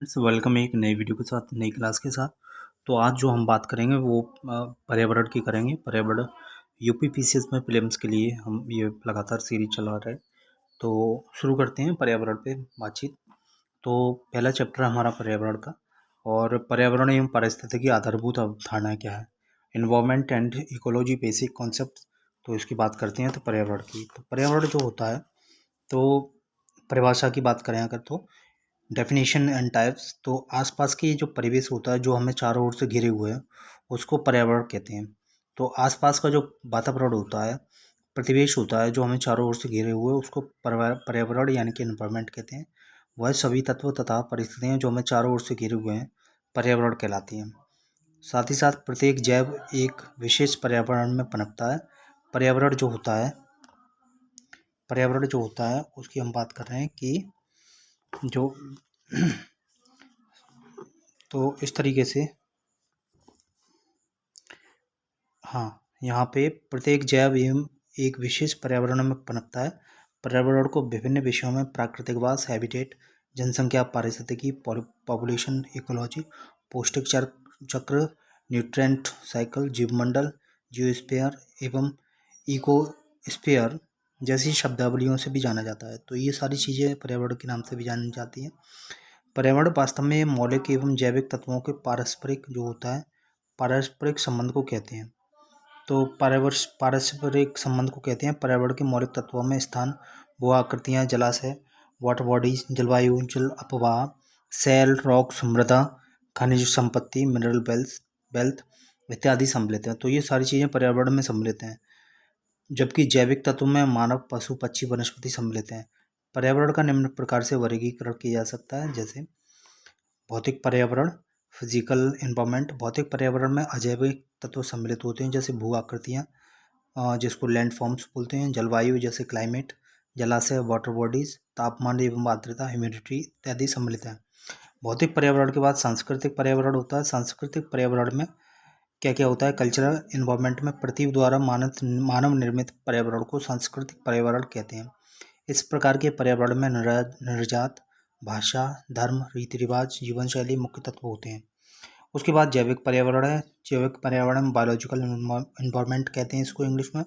Welcome एक नई video के साथ, नई क्लास के साथ। तो आज जो हम बात करेंगे वो पर्यावरण की करेंगे। पर्यावरण यूपी पीसीएस में प्रीलिम्स के लिए हम ये लगातार सीरीज चला रहे हैं। तो शुरू करते हैं पर्यावरण पे बातचीत। तो पहला चैप्टर है हमारा पर्यावरण का। और पर्यावरण एवं पारिस्थितिकी आधारभूत अवधारणाएं क्या है, environment and ecology basic concept. तो इसकी बात करते हैं। तो पर्यावरण की, तो पर्यावरण जो होता है, तो परिभाषा की बात करें अगर, तो डेफिनेशन एंड टाइप्स। तो आसपास की जो परिवेश होता है, जो हमें चारों ओर से घिरे हुए हैं, उसको पर्यावरण कहते हैं। तो आसपास का जो वातावरण होता है, प्रतिवेश होता है, जो हमें चारों ओर से घिरे हुए हैं, उसको पर्यावरण यानी कि एनवायरमेंट कहते हैं। वह सभी तत्व तथा परिस्थितियाँ जो हमें चारों ओर से घिरे हुए हैं, पर्यावरण कहलाती हैं। साथ ही साथ प्रत्येक जैव एक विशेष पर्यावरण में पनपता है। पर्यावरण जो होता है पर्यावरण जो होता है उसकी हम बात कर रहे हैं कि जो तो इस तरीके से, हाँ, यहाँ पे प्रत्येक जैव एवं एक विशेष पर्यावरण में पनपता है। पर्यावरण को विभिन्न विषयों में प्राकृतिकवास, हैबिटेट, जनसंख्या, पारिस्थितिकी, पॉपुलेशन, इकोलॉजी, पौष्टिक चक्र, न्यूट्रेंट साइकिल, जीवमंडल, जियोस्फीयर एवं इकोस्फीयर जैसी शब्दावलियों से भी जाना जाता है। तो ये सारी चीज़ें पर्यावरण के नाम से भी जानी जाती हैं। पर्यावरण वास्तव में मौलिक एवं जैविक तत्वों के पारस्परिक जो होता है, पारस्परिक संबंध को कहते हैं। तो पारस्परिक संबंध को कहते हैं। पर्यावरण के मौलिक तत्वों में स्थान, भू आकृतियाँ, जलाशय, वाटर बॉडीज, जलवायु, जल अपवाह, सेल, रॉक्स, मृदा, खनिज संपत्ति, मिनरल वेल्थ इत्यादि सम्मिलित हैं। तो ये सारी चीज़ें पर्यावरण में सम्मिलित हैं। जबकि जैविक तत्व में मानव, पशु, पक्षी, वनस्पति सम्मिलित हैं। पर्यावरण का निम्न प्रकार से वर्गीकरण किया जा सकता है, जैसे भौतिक पर्यावरण, फिजिकल एनवायरनमेंट। भौतिक पर्यावरण में अजैविक तत्व सम्मिलित होते हैं, जैसे भू आकृतियाँ, जिसको लैंड फॉर्म्स बोलते हैं, जलवायु जैसे क्लाइमेट, जलाशय, वाटर बॉडीज, तापमान एवं आर्द्रता, ह्यूमिडिटी इत्यादि सम्मिलित हैं। भौतिक पर्यावरण के बाद सांस्कृतिक पर्यावरण होता है। सांस्कृतिक पर्यावरण में क्या क्या होता है, कल्चरल एनवायरनमेंट में पृथ्वी द्वारा मानव निर्मित पर्यावरण को सांस्कृतिक पर्यावरण कहते हैं। इस प्रकार के पर्यावरण में नृजात, भाषा, धर्म, रीति रिवाज, जीवन शैली मुख्य तत्व होते हैं। उसके बाद जैविक पर्यावरण है। जैविक पर्यावरण में बायोलॉजिकल एनवायरनमेंट कहते हैं इसको इंग्लिश में।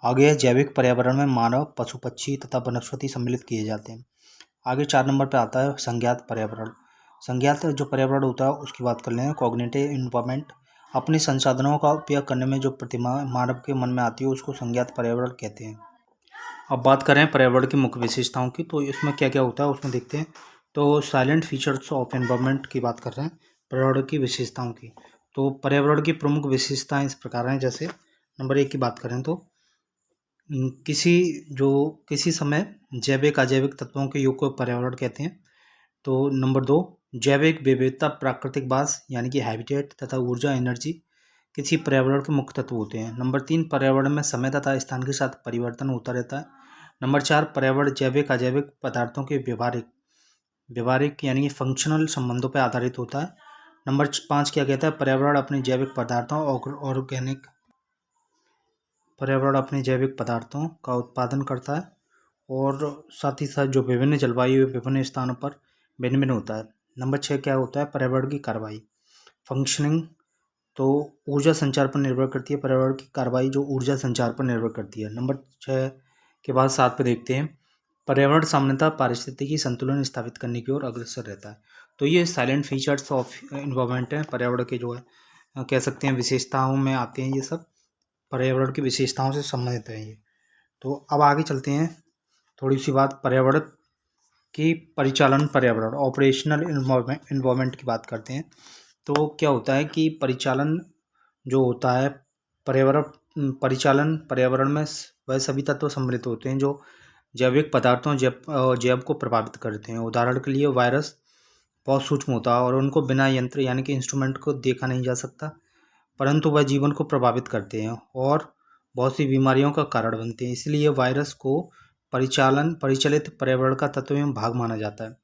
आगे है जैविक पर्यावरण में मानव, पशु पक्षी तथा वनस्पति सम्मिलित किए जाते हैं। आगे 4 नंबर पर आता है संज्ञात पर्यावरण। संज्ञात जो पर्यावरण होता है उसकी बात कर लें। कॉग्निटिव एनवायरनमेंट, अपने संसाधनों का उपयोग करने में जो प्रतिमा मानव के मन में आती है उसको संज्ञात पर्यावरण कहते हैं। अब बात करें पर्यावरण की मुख्य विशेषताओं की, तो इसमें क्या क्या होता है उसमें देखते हैं। तो साइलेंट फीचर्स ऑफ एनवायरनमेंट की बात कर रहे हैं, पर्यावरण की विशेषताओं की। तो पर्यावरण की प्रमुख विशेषताएं इस प्रकार हैं, जैसे नंबर 1 की बात करें तो किसी समय जैविक अजैविक तत्वों के योग को पर्यावरण कहते हैं। तो नंबर 2, जैविक विविधता, प्राकृतिक वास यानी कि हैबिटेट तथा ऊर्जा एनर्जी किसी पर्यावरण के मुख्य तत्व होते हैं। नंबर 3, पर्यावरण में समय तथा स्थान के साथ परिवर्तन होता रहता है। नंबर 4, पर्यावरण जैविक अजैविक पदार्थों के व्यवहारिक व्यवहारिक यानी कि फंक्शनल संबंधों पर आधारित होता है। नंबर 5 क्या कहता है, पर्यावरण अपने जैविक पदार्थों का उत्पादन करता है, और साथ ही साथ जो विभिन्न जलवायु विभिन्न स्थानों पर भिन्न भिन्न होता है। नंबर 6 क्या होता है, पर्यावरण की कार्रवाई, फंक्शनिंग। तो ऊर्जा संचार पर निर्भर करती है, पर्यावरण की कार्रवाई जो ऊर्जा संचार पर निर्भर करती है। नंबर 6 के बाद 7 पे देखते हैं, पर्यावरण सामान्यतः पारिस्थितिकी संतुलन स्थापित करने की ओर अग्रसर रहता है। तो ये साइलेंट फीचर्स ऑफ इन्वायरमेंट है, पर्यावरण के जो है कह सकते हैं विशेषताओं में आते हैं। ये सब पर्यावरण की विशेषताओं से संबंधित है ये। तो अब आगे चलते हैं, थोड़ी सी बात पर्यावरण की परिचालन, पर्यावरण ऑपरेशनल इन्वायरमेंट की बात करते हैं। तो क्या होता है कि परिचालन जो होता है, पर्यावरण में वह सभी तत्व सम्मिलित होते हैं जो जैविक पदार्थों जैव को प्रभावित करते हैं। उदाहरण के लिए वायरस बहुत सूक्ष्म होता है और उनको बिना यंत्र यानी कि इंस्ट्रूमेंट को देखा नहीं जा सकता, परंतु वह जीवन को प्रभावित करते हैं और बहुत सी बीमारियों का कारण बनते हैं। इसलिए वायरस को परिचालित पर्यावरण का तत्व एवं भाग माना जाता है।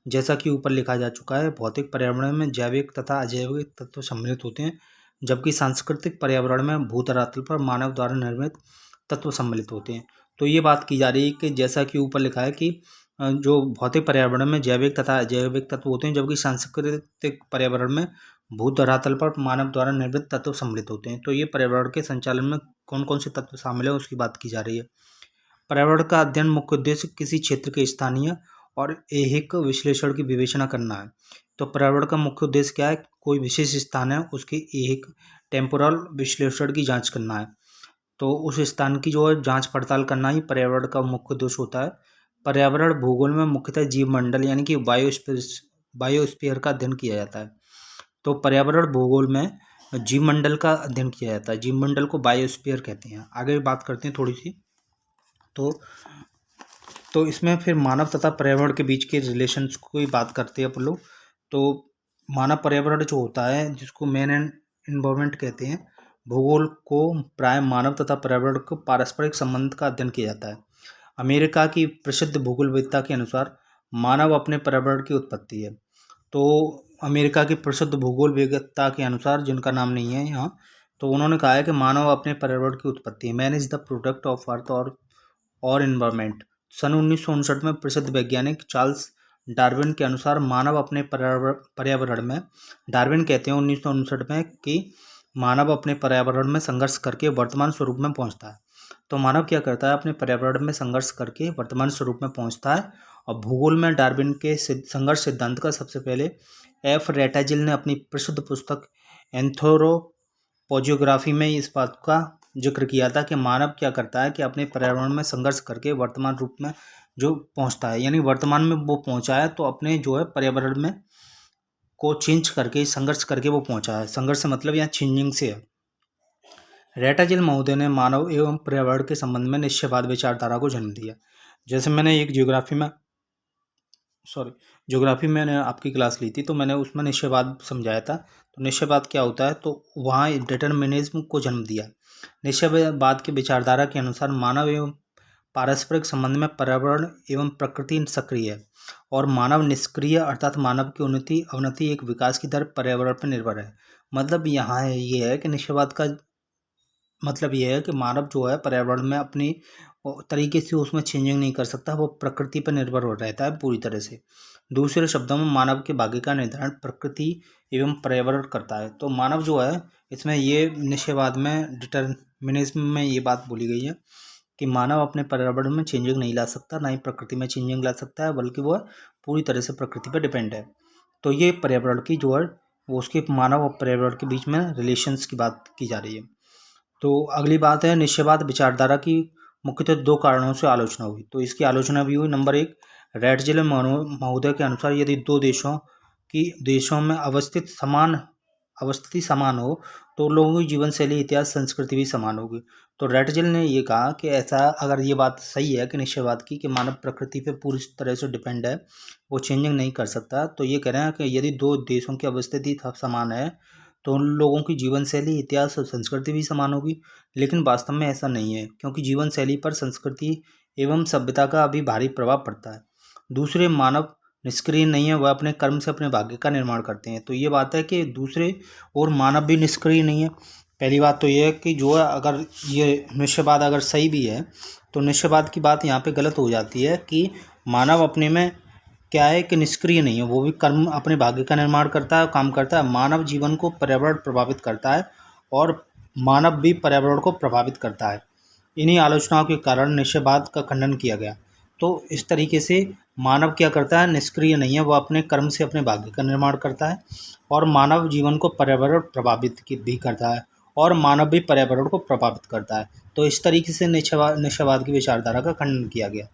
जैसा कि ऊपर लिखा जा चुका है, भौतिक पर्यावरण में जैविक तथा अजैविक तत्व सम्मिलित होते हैं, जबकि सांस्कृतिक पर्यावरण में भूतरातल पर मानव द्वारा निर्मित तत्व सम्मिलित होते हैं। तो ये बात की जा रही है कि जैसा कि ऊपर लिखा है कि जो भौतिक पर्यावरण में जैविक तथा अजैविक तत्व होते हैं, जबकि सांस्कृतिक पर्यावरण में भू धरातल पर मानव द्वारा निर्मित तत्व सम्मिलित होते हैं। तो ये पर्यावरण के संचालन में कौन कौन से तत्व शामिल है उसकी बात की जा रही है। पर्यावरण का अध्ययन मुख्य उद्देश्य किसी क्षेत्र के स्थानीय और ऐहिक विश्लेषण की विवेचना करना है। तो पर्यावरण का मुख्य उद्देश्य क्या है? कोई विशेष स्थान है उसके ऐहिक टेम्पोरल विश्लेषण की जांच करना है। तो उस स्थान की जो है जांच पड़ताल करना ही पर्यावरण का मुख्य उद्देश्य होता है। पर्यावरण भूगोल में मुख्यतः जीवमंडल यानी कि बायोस्फीयर का अध्ययन किया जाता है। तो पर्यावरण भूगोल में जीवमंडल का अध्ययन किया जाता है। जीवमंडल को बायोस्फीयर कहते हैं। आगे बात करते हैं थोड़ी सी। तो इसमें फिर मानव तथा पर्यावरण के बीच के रिलेशंस को ही बात करते हैं अपन लोग। तो मानव पर्यावरण जो होता है, जिसको मैन एंड एनवायरनमेंट कहते हैं, भूगोल को प्राय मानव तथा पर्यावरण को पारस्परिक संबंध का अध्ययन किया जाता है। अमेरिका की प्रसिद्ध भूगोलविद्ता के अनुसार मानव अपने पर्यावरण की उत्पत्ति है। तो अमेरिका की प्रसिद्ध भूगोलविद्ता के अनुसार, जिनका नाम नहीं है यहाँ, तो उन्होंने कहा है कि मानव अपने पर्यावरण की उत्पत्ति है। Man is the product of earth और एनवायरनमेंट। सन 1959 में प्रसिद्ध वैज्ञानिक चार्ल्स डार्विन के अनुसार मानव अपने पर्यावरण में, डार्विन कहते हैं 1959 में, कि मानव अपने पर्यावरण में संघर्ष करके वर्तमान स्वरूप में पहुंचता है। तो मानव क्या करता है? अपने पर्यावरण में संघर्ष करके वर्तमान स्वरूप में पहुंचता है। और भूगोल में डार्विन के संघर्ष सिद्धांत का सबसे पहले एफ रेटाजिल ने अपनी प्रसिद्ध पुस्तक एंथ्रोपोजियोग्राफी में इस बात का जिक्र किया था कि मानव क्या करता है कि अपने पर्यावरण में संघर्ष करके वर्तमान रूप में जो पहुंचता है, यानी वर्तमान में वो पहुंचा है, तो अपने जो है पर्यावरण में को चेंज करके, संघर्ष करके वो पहुंचा है। संघर्ष से मतलब यहाँ चेंजिंग से है। रेटाजिल महोदय ने मानव एवं पर्यावरण के संबंध में निश्चयवाद विचारधारा को जन्म दिया। जैसे मैंने एक ज्योग्राफी में मैंने आपकी क्लास ली थी, तो मैंने उसमें निश्चयवाद समझाया था। तो निश्चयवाद क्या होता है? तो वहाँ डिटर्मिनिज्म को जन्म दिया। निश्चयवाद की विचारधारा के अनुसार मानव एवं पारस्परिक संबंध में पर्यावरण एवं प्रकृति सक्रिय है और मानव निष्क्रिय, अर्थात मानव की उन्नति अवनति एक विकास की दर पर्यावरण पर निर्भर है। मतलब यहाँ ये है कि निश्चयवाद का मतलब ये है कि मानव जो है पर्यावरण में अपनी तरीके से उसमें चेंजिंग नहीं कर सकता, वो प्रकृति पर निर्भर हो रहता है पूरी तरह से। दूसरे शब्दों में मानव के भाग्य का निर्धारण प्रकृति एवं पर्यावरण करता है। तो मानव जो है, इसमें ये निश्चयवाद में डिटर्मिनिज्म में ये बात बोली गई है कि मानव अपने पर्यावरण में चेंजिंग नहीं ला सकता, ना ही प्रकृति में चेंजिंग ला सकता है, बल्कि वह पूरी तरह से प्रकृति पर डिपेंड है। तो ये पर्यावरण की जो है वो उसके मानव और पर्यावरण के बीच में रिलेशंस की बात की जा रही है। तो अगली बात है, निश्चयवाद विचारधारा की मुख्यतः दो कारणों से आलोचना हुई। तो इसकी आलोचना भी हुई। नंबर एक, रेटजिल महोदय के अनुसार यदि दो देशों में अवस्थिति समान हो तो लोगों की जीवन शैली, इतिहास, संस्कृति भी समान होगी। तो रेटजिल ने ये कहा कि ऐसा अगर ये बात सही है कि निश्चयवाद की, कि मानव प्रकृति पे पूरी तरह से डिपेंड है, वो चेंजिंग नहीं कर सकता, तो ये कह रहे हैं कि यदि दो देशों की अवस्थिति समान है तो उन लोगों की जीवन शैली, इतिहास और संस्कृति भी समान होगी। लेकिन वास्तव में ऐसा नहीं है, क्योंकि जीवन शैली पर संस्कृति एवं सभ्यता का अभी भारी प्रभाव पड़ता है। दूसरे, मानव निष्क्रिय नहीं है, वह अपने कर्म से अपने भाग्य का निर्माण करते हैं। तो ये बात है कि दूसरे और मानव भी निष्क्रिय नहीं है। पहली बात तो ये है कि जो है, अगर ये निश्चयवाद अगर सही भी है तो निश्चयवाद की बात यहाँ पे गलत हो जाती है कि मानव अपने में क्या है कि निष्क्रिय नहीं है, वो भी कर्म अपने भाग्य का निर्माण करता है, काम करता है। मानव जीवन को पर्यावरण प्रभावित करता है और मानव भी पर्यावरण को प्रभावित करता है। इन्हीं आलोचनाओं के कारण निश्चयवाद का खंडन किया गया। तो इस तरीके से मानव क्या करता है? निष्क्रिय नहीं है, वह अपने कर्म से अपने भाग्य का निर्माण करता है और मानव जीवन को पर्यावरण प्रभावित भी करता है और मानव भी पर्यावरण को प्रभावित करता है। तो इस तरीके से निश्चयवाद की विचारधारा का खंडन किया गया।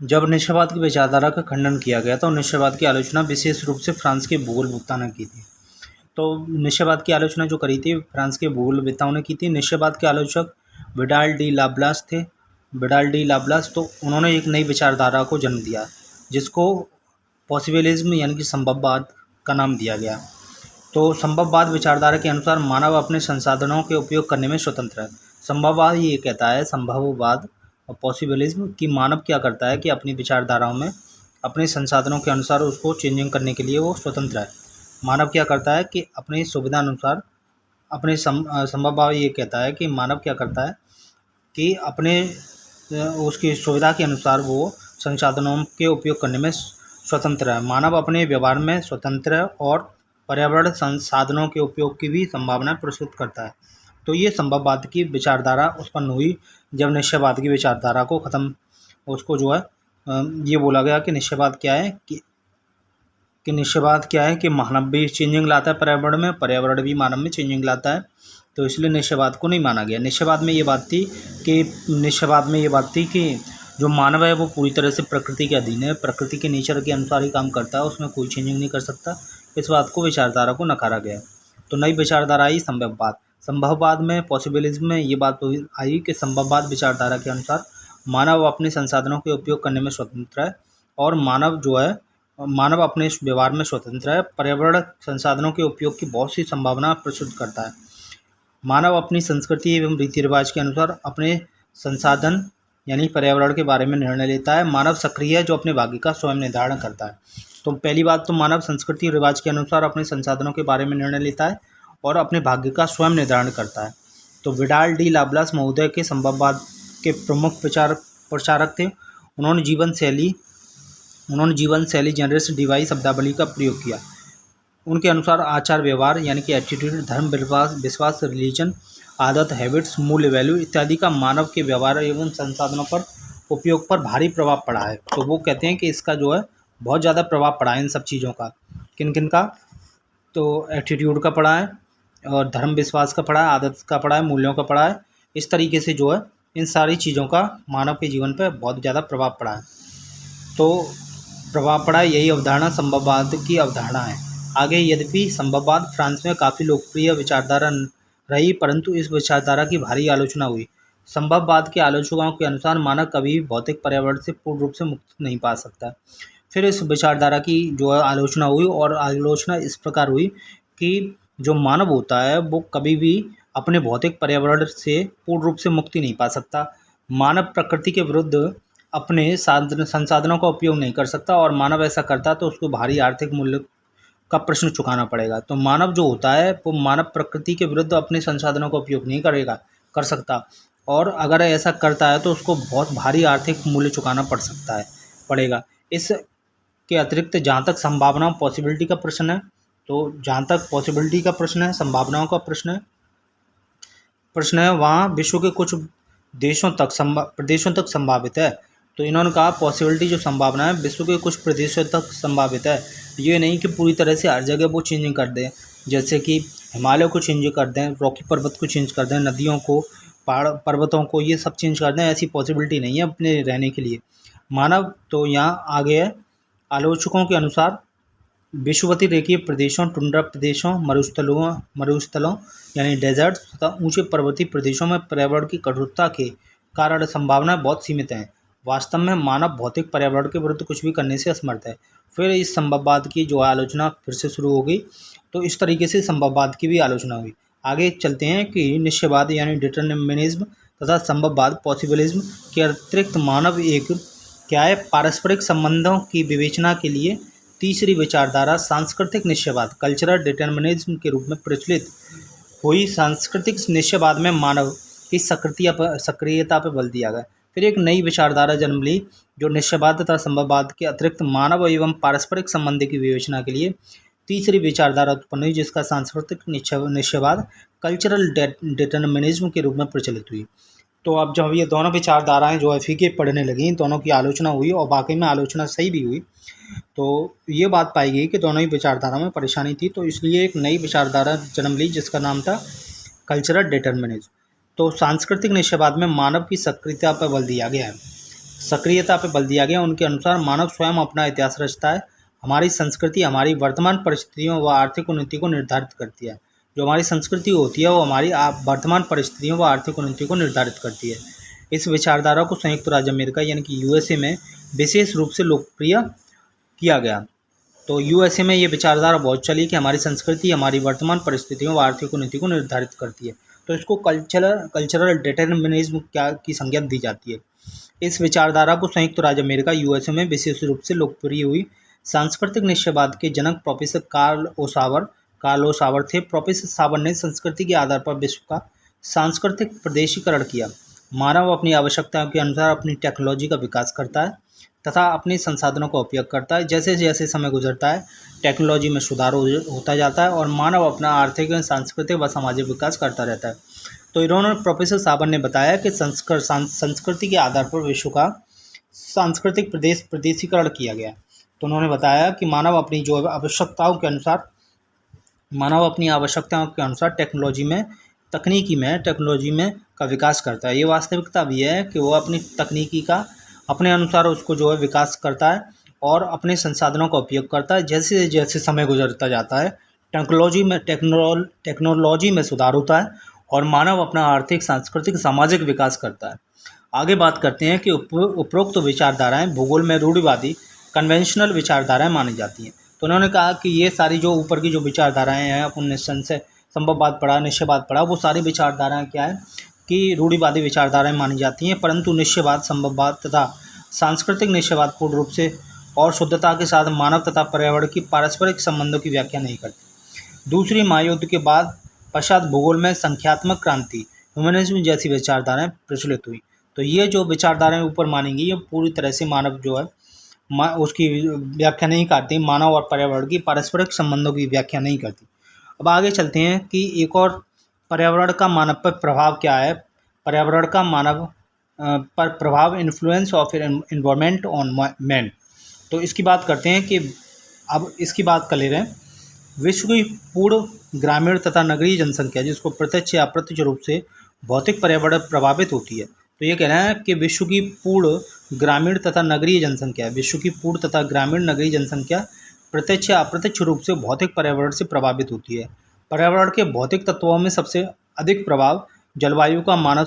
जब निश्चयवाद की विचारधारा का खंडन किया गया तो निश्चयवाद की आलोचना विशेष रूप से फ्रांस के भूगोलविद्ताओं ने की थी। तो निश्चयवाद की आलोचना जो करी थी फ्रांस के भूगोलविद्ताओं ने की थी। निश्चयवाद के आलोचक विडाल डी लाब्लास थे। तो उन्होंने एक नई विचारधारा को जन्म दिया जिसको पॉसिबिलिज्म यानी कि संभववाद का नाम दिया गया। तो संभववाद विचारधारा के अनुसार मानव अपने संसाधनों के उपयोग करने में स्वतंत्र है। संभववाद ये कहता है, संभववाद और पॉसिबिलिज्म, कि मानव क्या करता है कि अपनी विचारधाराओं में अपने संसाधनों के अनुसार उसको चेंजिंग करने के लिए वो स्वतंत्र है। मानव क्या करता है कि अपनी सुविधा अनुसार अपने संभववाद ये कहता है कि मानव क्या करता है कि अपने उसकी सुविधा के अनुसार वो संसाधनों के उपयोग करने में स्वतंत्र है। मानव अपने व्यवहार में स्वतंत्र है और पर्यावरण संसाधनों के उपयोग की भी संभावना प्रस्तुत करता है। तो ये संभववाद की विचारधारा उत्पन्न हुई जब निश्चयवाद की विचारधारा को ख़त्म उसको जो है ये बोला गया कि निश्चयवाद क्या है कि निश्चयवाद क्या है कि मानव भी चेंजिंग लाता है पर्यावरण में, पर्यावरण भी मानव में चेंजिंग लाता है। तो इसलिए निश्चयवाद को नहीं माना गया। निश्चयवाद में ये बात थी कि जो मानव है वो पूरी तरह से प्रकृति के अधीन है, प्रकृति के नेचर के अनुसार ही काम करता है, उसमें कोई चेंजिंग नहीं कर सकता। इस बात को विचारधारा को नकारा गया। तो नई विचारधारा आई संभववाद। संभववाद में पॉसिबिलिज्म में ये बात आई कि संभववाद विचारधारा के अनुसार मानव अपने संसाधनों के उपयोग करने में स्वतंत्र है और मानव अपने इस व्यवहार में स्वतंत्र है। पर्यावरण संसाधनों के उपयोग की बहुत सी संभावना प्रस्तुत करता है। मानव अपनी संस्कृति एवं रीति रिवाज के अनुसार अपने संसाधन यानी पर्यावरण के बारे में निर्णय लेता है। मानव सक्रिय है जो अपने भाग्य का स्वयं निर्धारण करता है। तो पहली बात तो मानव संस्कृति और रिवाज के अनुसार अपने संसाधनों के बारे में निर्णय लेता है और अपने भाग्य का स्वयं निर्धारण करता है। तो विडाल डी लाब्लास महोदय के संभववाद के प्रमुख प्रचारक थे। उन्होंने जीवन शैली जनरस डिवाई शब्दावली का प्रयोग किया। उनके अनुसार आचार व्यवहार यानी कि एटीट्यूड, धर्म, विश्वास, रिलीजन, आदत, हैबिट्स, मूल्य, वैल्यू इत्यादि का मानव के व्यवहार एवं संसाधनों पर उपयोग पर भारी प्रभाव पड़ा है। तो वो कहते हैं कि इसका जो है बहुत ज़्यादा प्रभाव पड़ा है इन सब चीज़ों का। किन किन का? तो एटीट्यूड का पड़ा है और धर्म विश्वास का पड़ा है, आदत का पड़ा है, मूल्यों का पड़ा है। इस तरीके से जो है इन सारी चीज़ों का मानव के जीवन पर बहुत ज़्यादा प्रभाव पड़ा है। तो प्रभाव पड़ा है, यही अवधारणा संभववाद की अवधारणा है। आगे यद्यपि संभववाद फ्रांस में काफ़ी लोकप्रिय विचारधारा रही, परंतु इस विचारधारा की भारी आलोचना हुई। संभववाद के आलोचकों के अनुसार मानव कभी भी भौतिक पर्यावरण से पूर्ण रूप से मुक्ति नहीं पा सकता। फिर इस विचारधारा की जो है आलोचना हुई और आलोचना इस प्रकार हुई कि जो मानव होता है वो कभी भी अपने भौतिक पर्यावरण से पूर्ण रूप से मुक्ति नहीं पा सकता। मानव प्रकृति के विरुद्ध अपने संसाधनों का उपयोग नहीं कर सकता और मानव ऐसा करता तो उसको भारी आर्थिक मूल्य का प्रश्न चुकाना पड़ेगा। तो मानव जो होता है वो मानव प्रकृति के विरुद्ध अपने संसाधनों का उपयोग नहीं कर सकता और अगर ऐसा करता है तो उसको बहुत भारी आर्थिक मूल्य चुकाना पड़ेगा। इसके अतिरिक्त जहाँ तक संभावना पॉसिबिलिटी का प्रश्न है, तो जहाँ तक पॉसिबिलिटी का प्रश्न है, संभावनाओं का प्रश्न है वहाँ विश्व के कुछ प्रदेशों तक संभावित है। तो इन्होंने कहा पॉसिबिलिटी जो संभावना है विश्व के कुछ प्रदेशों तक संभावित है। ये नहीं कि पूरी तरह से हर जगह वो चेंजिंग कर दें, जैसे कि हिमालय को चेंज कर दें, रॉकी पर्वत को चेंज कर दें, नदियों को, पहाड़ पर्वतों को, ये सब चेंज कर दें। ऐसी पॉसिबिलिटी नहीं है अपने रहने के लिए मानव। तो यहाँ आगे है, आलोचकों के अनुसार विषुवतीय रेखीय प्रदेशों, टुंड्रा प्रदेशों, मरुस्थलों यानी डेजर्ट्स तथा ऊंचे पर्वतीय प्रदेशों में पर्यावरण की कठोरता के कारण संभावनाएं बहुत सीमित हैं। वास्तव में मानव भौतिक पर्यावरण के विरुद्ध कुछ भी करने से असमर्थ है। फिर इस संभववाद की जो आलोचना फिर से शुरू हो गई। तो इस तरीके से संभववाद की भी आलोचना हुई। आगे चलते हैं कि निश्चयवाद यानी डिटरमिनिज्म तथा संभववाद पॉसिबिलिज्म के अतिरिक्त मानव एक क्या है, पारस्परिक संबंधों की विवेचना के लिए तीसरी विचारधारा सांस्कृतिक निश्चयवाद कल्चरल डिटरमिनिज्म के रूप में प्रचलित हुई। सांस्कृतिक निश्चयवाद में मानव की सक्रियता पर बल दिया गया। फिर एक नई विचारधारा जन्म ली जो निश्चयवाद तथा संभववाद के अतिरिक्त मानव एवं पारस्परिक संबंध की विवेचना के लिए तीसरी विचारधारा उत्पन्न हुई, जिसका सांस्कृतिक निश्चयवाद कल्चरल डिटरमिनिज्म के रूप में प्रचलित हुई। तो अब जब ये दोनों विचारधाराएं जो है फीके पड़ने लगी, दोनों की आलोचना हुई और वाकई में आलोचना सही भी हुई। तो ये बात पाई गई कि दोनों ही विचारधारा में परेशानी थी, तो इसलिए एक नई विचारधारा जन्म ली जिसका नाम था कल्चरल डिटरमिनिज्म। तो सांस्कृतिक निश्चयवाद में मानव की सक्रियता पर बल दिया गया। उनके अनुसार मानव स्वयं अपना इतिहास रचता है। हमारी संस्कृति हमारी वर्तमान परिस्थितियों व आर्थिक उन्नति को निर्धारित करती है। जो हमारी संस्कृति होती है वो हमारी वर्तमान परिस्थितियों व आर्थिक उन्नति को निर्धारित करती है। इस विचारधारा को संयुक्त राज्य अमेरिका यानी कि यूएसए में विशेष रूप से लोकप्रिय किया गया। तो यूएसए में ये विचारधारा बहुत चली कि हमारी संस्कृति हमारी वर्तमान परिस्थितियों व आर्थिक उन्नति को निर्धारित करती है। तो इसको कल्चरल डिटरमिनिज्म की संज्ञा दी जाती है। इस विचारधारा को संयुक्त राज्य अमेरिका यूएसए में विशेष रूप से लोकप्रिय हुई। सांस्कृतिक निश्चयवाद के जनक प्रोफेसर कार्ल ओ सावर थे। प्रोफेसर सावर ने संस्कृति के आधार पर विश्व का सांस्कृतिक प्रदेशीकरण किया। मानव अपनी आवश्यकताओं के अनुसार अपनी टेक्नोलॉजी का विकास करता है। तथा अपने संसाधनों का उपयोग करता है। जैसे जैसे समय गुजरता है टेक्नोलॉजी में सुधार होता जाता है और मानव अपना आर्थिक, सांस्कृतिक व सामाजिक विकास करता रहता है। तो इन्होंने प्रोफेसर साबन ने बताया कि संस्कृति के आधार पर विश्व का सांस्कृतिक प्रदेशीकरण किया गया। तो उन्होंने बताया कि मानव अपनी आवश्यकताओं के अनुसार टेक्नोलॉजी में का विकास करता है। ये वास्तविकता भी है कि वो अपनी तकनीकी का अपने अनुसार उसको जो है विकास करता है और अपने संसाधनों का उपयोग करता है। जैसे जैसे समय गुजरता जाता है टेक्नोलॉजी में सुधार होता है और मानव अपना आर्थिक, सांस्कृतिक, सामाजिक विकास करता है। आगे बात करते हैं कि उपरोक्त विचारधाराएं भूगोल में रूढ़िवादी कन्वेंशनल विचारधाराएं मानी जाती हैं। तो उन्होंने कहा कि ये सारी जो ऊपर की जो विचारधाराएं हैं, अपन ने संभववाद पढ़ा, निश्चयवाद पढ़ा, वो सारी विचारधाराएं क्या है कि रूढ़िवादी विचारधाराएं मानी जाती हैं, परंतु निश्चयवाद, संभववाद तथा सांस्कृतिक निश्चयवाद पूर्ण रूप से और शुद्धता के साथ मानव तथा पर्यावरण की पारस्परिक संबंधों की व्याख्या नहीं करती। दूसरी महायुद्ध के बाद पश्चात भूगोल में संख्यात्मक क्रांति, ह्यूमनिज्म जैसी विचारधाराएं प्रचलित हुई। तो ये जो विचारधाराएं ऊपर मानी गई, ये पूरी तरह से मानव जो है उसकी व्याख्या नहीं करती, मानव और पर्यावरण की पारस्परिक संबंधों की व्याख्या नहीं करती। अब आगे चलते हैं कि एक और पर्यावरण का मानव पर प्रभाव क्या है। पर्यावरण का मानव पर प्रभाव, influence of environment on man. तो इसकी बात करते हैं कि अब इसकी बात कर ले रहे हैं। विश्व की पूर्ण ग्रामीण तथा नगरीय जनसंख्या, जिसको प्रत्यक्ष या अप्रत्यक्ष रूप से भौतिक पर्यावरण प्रभावित होती है। तो ये कह रहे हैं कि विश्व की पूर्ण ग्रामीण तथा नगरीय जनसंख्या प्रत्यक्ष या अप्रत्यक्ष रूप से भौतिक पर्यावरण से प्रभावित होती है। पर्यावरण के भौतिक तत्वों में सबसे अधिक प्रभाव जलवायु का मानव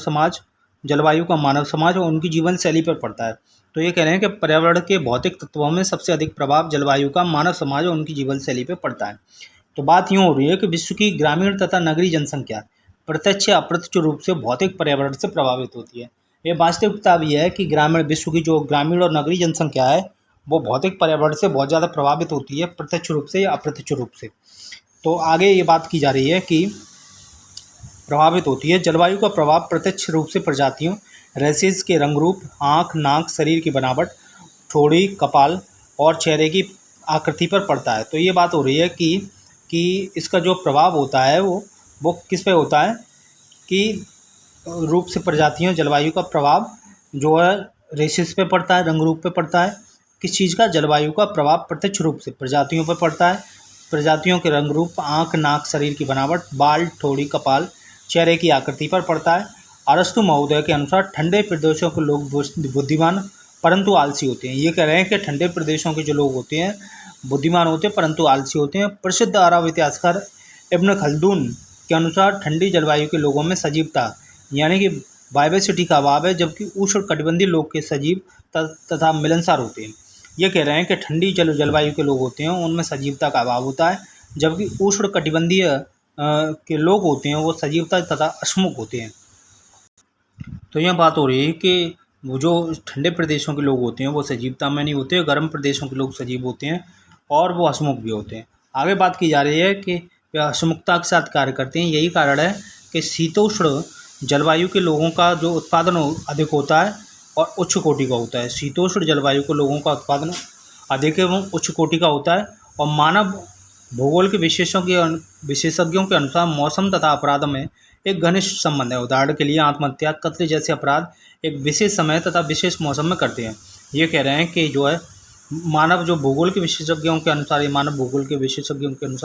समाज और उनकी जीवन शैली पर पड़ता है। तो ये कह रहे हैं कि पर्यावरण के भौतिक तत्वों में सबसे अधिक प्रभाव जलवायु का मानव समाज और उनकी जीवन शैली पर पड़ता है। तो बात यूँ हो रही है कि विश्व की ग्रामीण तथा नगरीय जनसंख्या प्रत्यक्ष या अप्रत्यक्ष रूप से भौतिक पर्यावरण से प्रभावित होती है। ये वास्तविकता भी है कि विश्व की जो ग्रामीण और नगरीय जनसंख्या है, वो भौतिक पर्यावरण से बहुत ज़्यादा प्रभावित होती है, प्रत्यक्ष रूप से या अप्रत्यक्ष रूप से। तो आगे ये बात की जा रही है कि प्रभावित होती है। जलवायु का प्रभाव प्रत्यक्ष रूप से प्रजातियों, रेसेस के रंग रूप, आँख, नाक, शरीर की बनावट, ठोड़ी, कपाल और चेहरे की आकृति पर पड़ता है। तो ये बात हो रही है कि इसका जो प्रभाव होता है वो किस पे होता है कि रूप से प्रजातियों, जलवायु का प्रभाव जो है रेसेस पे पड़ता है, रंग रूप पे पड़ता है। किस चीज़ का? जलवायु का प्रभाव प्रत्यक्ष रूप से प्रजातियों पर पड़ता है। प्रजातियों के रंग रूप, आँख, नाक, शरीर की बनावट, बाल, ठोड़ी, कपाल, चेहरे की आकृति पर पड़ता है। अरस्तु महोदय के अनुसार ठंडे प्रदेशों के लोग बुद्धिमान परंतु आलसी होते हैं। ये कह रहे हैं कि ठंडे प्रदेशों के जो लोग होते हैं बुद्धिमान होते हैं परंतु आलसी होते हैं। प्रसिद्ध अरब इतिहासकार इब्न खल्दून के अनुसार ठंडी जलवायु के लोगों में सजीवता यानी कि वाइवेसिटी का अभाव है, जबकि उष्णकटिबंधीय लोग के सजीव तथा मिलनसार होते हैं। ये कह रहे हैं कि ठंडी जलवायु के लोग होते हैं उनमें सजीवता का अभाव होता है, जबकि उष्णकटिबंधीय के लोग होते हैं वो सजीवता तथा हंसमुख होते हैं। तो यह बात हो रही है कि वो जो ठंडे प्रदेशों के लोग होते हैं वो सजीवता में नहीं होते, गर्म प्रदेशों के लोग सजीव होते हैं और वो हंसमुख भी होते हैं। आगे बात की जा रही है कि वे हंसमुखता के साथ कार्य करते हैं। यही कारण है कि शीतोष्ण जलवायु के लोगों का जो उत्पादन अधिक होता है और उच्च कोटि का होता है। शीतोष्ण जलवायु के लोगों का उत्पादन अधिक एवं उच्च कोटि का होता है और मानव भूगोल के विशेषज्ञों के अनुसार मौसम तथा अपराध में एक घनिष्ठ संबंध है। उदाहरण के लिए आत्महत्या, कत्ल जैसे अपराध एक विशेष समय तथा विशेष मौसम में करते हैं। ये कह रहे हैं कि जो है मानव भूगोल के विशेषज्ञों के अनुसार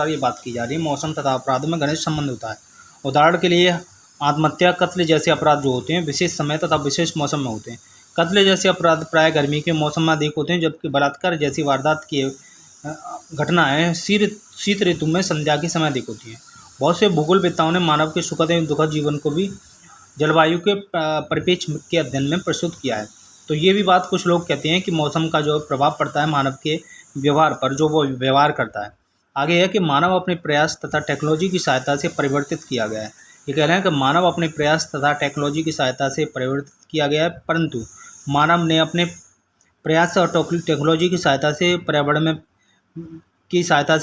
ये बात की जा रही है, मौसम तथा अपराध में घनिष्ठ संबंध होता है। उदाहरण के लिए आत्महत्या, कत्ल जैसे अपराध जो होते हैं विशेष समय तथा विशेष मौसम में होते हैं। कत्ल जैसे अपराध प्राय गर्मी के मौसम में अधिक होते हैं, जबकि बलात्कार जैसी वारदात की घटनाएं शीत ऋतु में संध्या के समय अधिक होती हैं। बहुत से भूगोलवेत्ताओं ने मानव के सुखद एवं दुखद जीवन को भी जलवायु के परिप्रेक्ष्य के अध्ययन में प्रस्तुत किया है। तो ये भी बात कुछ लोग कहते हैं कि मौसम का जो प्रभाव पड़ता है मानव के व्यवहार पर, जो वो व्यवहार करता है। आगे है कि मानव अपने प्रयास तथा टेक्नोलॉजी की सहायता से परिवर्तित किया गया है। ये कह रहे हैं कि मानव अपने प्रयास तथा टेक्नोलॉजी की सहायता से परिवर्तित किया गया है, परंतु मानव ने अपने प्रयास और टेक्नोलॉजी की सहायता से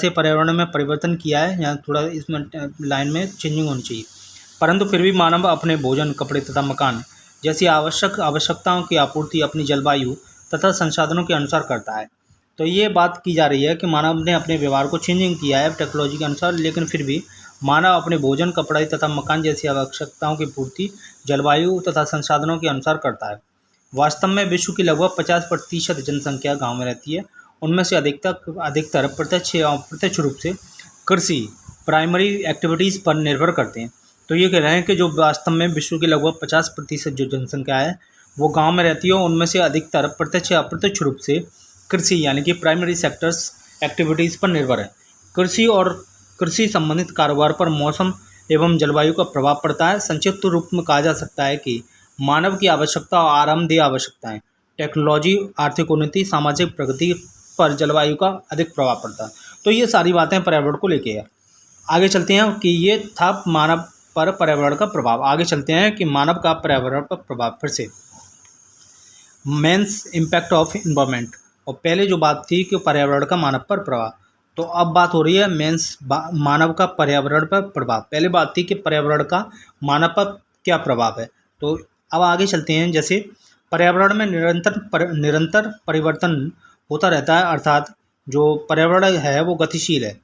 पर्यावरण में परिवर्तन किया है। यहाँ थोड़ा इसमें लाइन में चेंजिंग होनी चाहिए। परंतु फिर भी मानव अपने भोजन, कपड़े तथा मकान जैसी आवश्यकताओं की आपूर्ति अपनी जलवायु तथा संसाधनों के अनुसार करता है। तो ये बात की जा रही है कि मानव ने अपने व्यवहार को चेंजिंग किया है टेक्नोलॉजी के अनुसार, लेकिन फिर भी मानव अपने भोजन, कपड़ाई तथा मकान जैसी आवश्यकताओं की पूर्ति जलवायु तथा संसाधनों के अनुसार करता है। वास्तव में विश्व की लगभग 50% जनसंख्या गांव में रहती है। उनमें से अधिकतर प्रत्यक्ष या अप्रत्यक्ष रूप से कृषि, प्राइमरी एक्टिविटीज़ पर निर्भर करते हैं। तो ये कह रहे हैं कि जो वास्तव में विश्व की लगभग 50% जो जनसंख्या है वो गांव में रहती है। उनमें से अधिकतर प्रत्यक्ष या अप्रत्यक्ष रूप से कृषि यानी कि प्राइमरी सेक्टर्स एक्टिविटीज़ पर निर्भर है। कृषि और कृषि संबंधित कारोबार पर मौसम एवं जलवायु का प्रभाव पड़ता है। संक्षिप्त रूप में कहा जा सकता है कि मानव की आवश्यकता और आरामदेह आवश्यकताएं, टेक्नोलॉजी, आर्थिक उन्नति, सामाजिक प्रगति पर जलवायु का अधिक प्रभाव पड़ता है। तो ये सारी बातें पर्यावरण को लेके है। आगे चलते हैं कि ये था मानव पर पर्यावरण का प्रभाव। आगे चलते हैं कि मानव का पर्यावरण पर प्रभाव। फिर से मेंस इम्पैक्ट ऑफ इन्वायरमेंट, और पहले जो बात थी कि पर्यावरण का मानव पर प्रभाव, तो अब बात हो रही है मानव का पर्यावरण पर प्रभाव। पहले बात थी कि पर्यावरण का मानव पर क्या प्रभाव है। तो अब आगे चलते हैं। जैसे पर्यावरण में निरंतर परिवर्तन होता रहता है, अर्थात जो पर्यावरण है वो गतिशील है।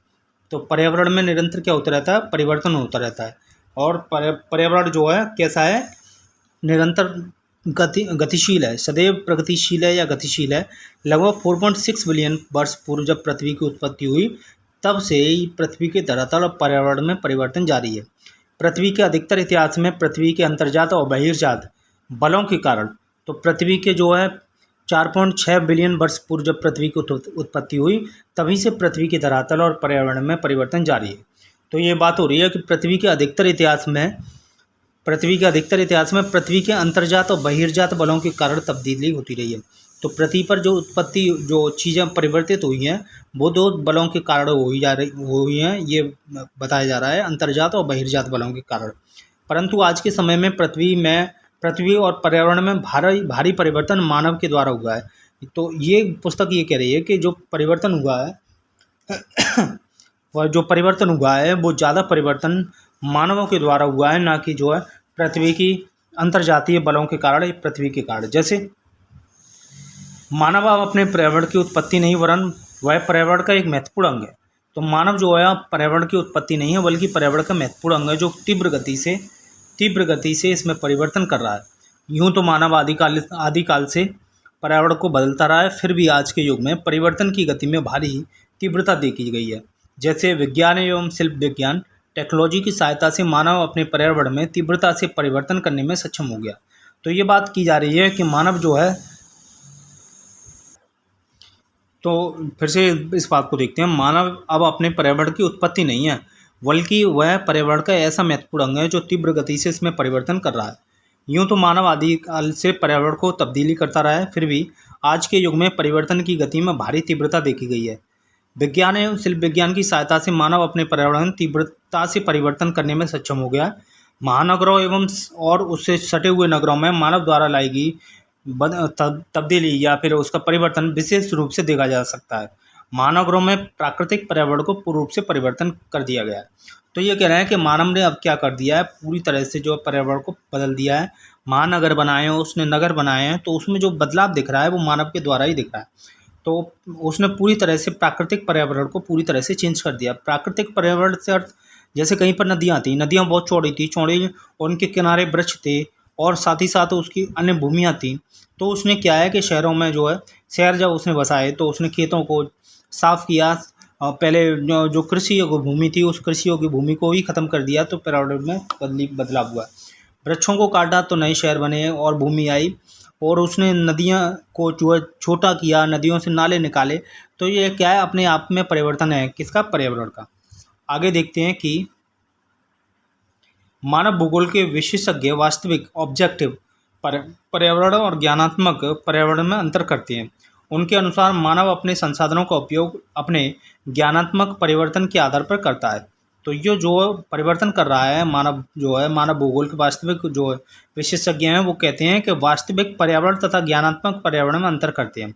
तो पर्यावरण में निरंतर क्या होता रहता है, परिवर्तन होता रहता है। और पर्यावरण जो है कैसा है, निरंतर गतिशील है, सदैव प्रगतिशील है या गतिशील है। लगभग 4.6 बिलियन वर्ष पूर्व जब पृथ्वी की उत्पत्ति हुई तब से ही पृथ्वी के धरातल और पर्यावरण में परिवर्तन जारी है। पृथ्वी के अधिकतर इतिहास में पृथ्वी के अंतर्जात और बहिर्जात बलों के कारण, तो पृथ्वी के जो है 4.6 बिलियन वर्ष पूर्व जब पृथ्वी की उत्पत्ति हुई तभी से पृथ्वी के धरातल और पर्यावरण में परिवर्तन जारी है। तो ये बात हो रही है कि पृथ्वी के अधिकतर इतिहास में पृथ्वी के अंतर्जात और बहिर्जात बलों के कारण तब्दीली होती रही है। तो पृथ्वी पर जो चीज़ें परिवर्तित हुई हैं वो दो बलों के कारण हुई हैं, ये बताया जा रहा है, अंतर्जात और बहिर्जात बलों के कारण। परंतु आज के समय में पृथ्वी और पर्यावरण में भारी परिवर्तन मानव के द्वारा हुआ है। तो ये पुस्तक ये कह रही है कि जो परिवर्तन हुआ है वो ज़्यादा परिवर्तन मानवों के द्वारा हुआ है, ना कि जो है पृथ्वी की अंतर्जातीय बलों के कारण, पृथ्वी के कारण। जैसे मानव अब अपने पर्यावरण की उत्पत्ति नहीं वरन वह पर्यावरण का एक महत्वपूर्ण अंग है। तो मानव जो है पर्यावरण की उत्पत्ति नहीं है बल्कि पर्यावरण का महत्वपूर्ण अंग है जो तीव्र गति से इसमें परिवर्तन कर रहा है। यूँ तो मानव आदिकाल से पर्यावरण को बदलता रहा है, फिर भी आज के युग में परिवर्तन की गति में भारी तीव्रता देखी गई है। जैसे विज्ञान एवं शिल्प विज्ञान टेक्नोलॉजी की सहायता से मानव अपने पर्यावरण में तीव्रता से परिवर्तन करने में सक्षम हो गया। तो ये बात की जा रही है कि मानव जो है, तो फिर से इस बात को देखते हैं, मानव अब अपने पर्यावरण की उत्पत्ति नहीं है बल्कि वह पर्यावरण का ऐसा महत्वपूर्ण अंग है जो तीव्र गति से इसमें परिवर्तन कर रहा है। यूँ तो मानव आदिकाल से पर्यावरण को तब्दीली करता रहा है, फिर भी आज के युग में परिवर्तन की गति में भारी तीव्रता देखी गई है। विज्ञान एवं शिल्प विज्ञान की सहायता से मानव अपने पर्यावरण तीव्रता से परिवर्तन करने में सक्षम हो गया। महानगरों एवं और उससे सटे हुए नगरों में मानव द्वारा लाई गई तब्दीली या फिर उसका परिवर्तन विशेष रूप से देखा जा सकता है। महानगरों में प्राकृतिक पर्यावरण को पूर्ण रूप से परिवर्तन कर दिया गया है। तो ये कह रहे हैं कि मानव ने अब क्या कर दिया है, पूरी तरह से जो पर्यावरण को बदल दिया है। महानगर बनाए हैं, उसने नगर बनाए हैं, तो उसमें जो बदलाव दिख रहा है वो मानव के द्वारा ही दिख रहा है। तो उसने पूरी तरह से प्राकृतिक पर्यावरण को पूरी तरह से चेंज कर दिया। प्राकृतिक पर्यावरण से अर्थ, जैसे कहीं पर नदियाँ थी, नदियाँ बहुत चौड़ी और उनके किनारे वृक्ष थे और साथ ही साथ उसकी अन्य भूमियाँ थी। तो उसने क्या है कि शहरों में जो है, शहर जब उसने बसाए तो उसने खेतों को साफ़ किया। पहले जो कृषि योग्य भूमि थी उस कृषि योग्य भूमि को ही ख़त्म कर दिया, तो पर्यावरण में बदलाव हुआ। वृक्षों को काटा तो नए शहर बने और भूमि आई, और उसने नदियाँ को जो है छोटा किया, नदियों से नाले निकाले। तो ये क्या है, अपने आप में परिवर्तन है, किसका, पर्यावरण का। आगे देखते हैं कि मानव भूगोल के विशेषज्ञ वास्तविक ऑब्जेक्टिव पर्यावरण और ज्ञानात्मक पर्यावरण में अंतर करते हैं। उनके अनुसार मानव अपने संसाधनों का उपयोग अपने ज्ञानात्मक परिवर्तन के आधार पर करता है। तो ये जो परिवर्तन कर रहा है मानव भूगोल के वास्तविक जो विशेषज्ञ हैं वो कहते हैं कि वास्तविक पर्यावरण तथा ज्ञानात्मक पर्यावरण में अंतर करते हैं।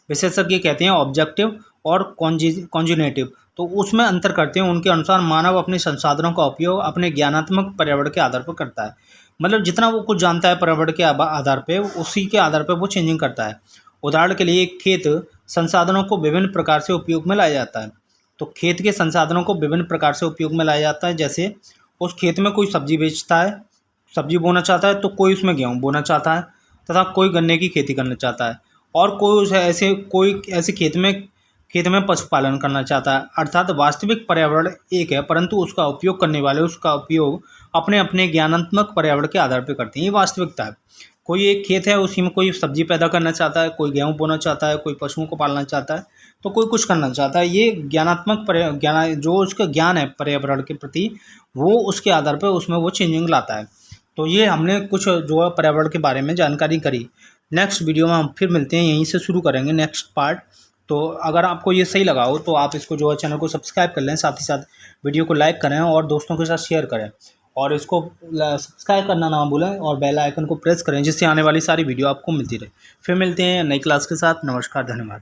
विशेषज्ञ कहते हैं ऑब्जेक्टिव और कॉन्जिनेटिव, तो उसमें अंतर करते हैं। उनके अनुसार मानव अपने संसाधनों का उपयोग अपने ज्ञानात्मक पर्यावरण के आधार पर करता है। मतलब जितना वो कुछ जानता है पर्यावरण के आधार पर, उसी के आधार पर वो चेंजिंग करता है। उदाहरण के लिए खेत संसाधनों को विभिन्न प्रकार से उपयोग में लाया जाता है। तो खेत के संसाधनों को विभिन्न प्रकार से उपयोग में लाया जाता है, जैसे उस खेत में कोई सब्जी बेचता है, सब्जी बोना चाहता है, तो कोई उसमें गेहूँ बोना चाहता है, तथा कोई गन्ने की खेती करना चाहता है, और कोई ऐसे खेत में पशुपालन करना चाहता है। अर्थात वास्तविक पर्यावरण एक है, परंतु उसका उपयोग करने वाले उसका उपयोग अपने अपने ज्ञानात्मक पर्यावरण के आधार पर करते हैं। ये वास्तविकता है। कोई एक खेत है, उसी में कोई सब्जी पैदा करना चाहता है, कोई गेहूँ बोना चाहता है, कोई पशुओं को पालना चाहता है, तो कोई कुछ करना चाहता है। ये ज्ञान जो उसका ज्ञान है पर्यावरण के प्रति, वो उसके आधार पर उसमें वो चेंजिंग लाता है। तो ये हमने कुछ जो है पर्यावरण के बारे में जानकारी करी। नेक्स्ट वीडियो में हम फिर मिलते हैं, यहीं से शुरू करेंगे नेक्स्ट पार्ट। तो अगर आपको ये सही लगा हो तो आप इसको जो है चैनल को सब्सक्राइब कर लें, साथ ही साथ वीडियो को लाइक करें और दोस्तों के साथ शेयर करें, और इसको सब्सक्राइब करना ना भूलें और बेल आइकन को प्रेस करें, जिससे आने वाली सारी वीडियो आपको मिलती रहे। फिर मिलते हैं नई क्लास के साथ। नमस्कार, धन्यवाद।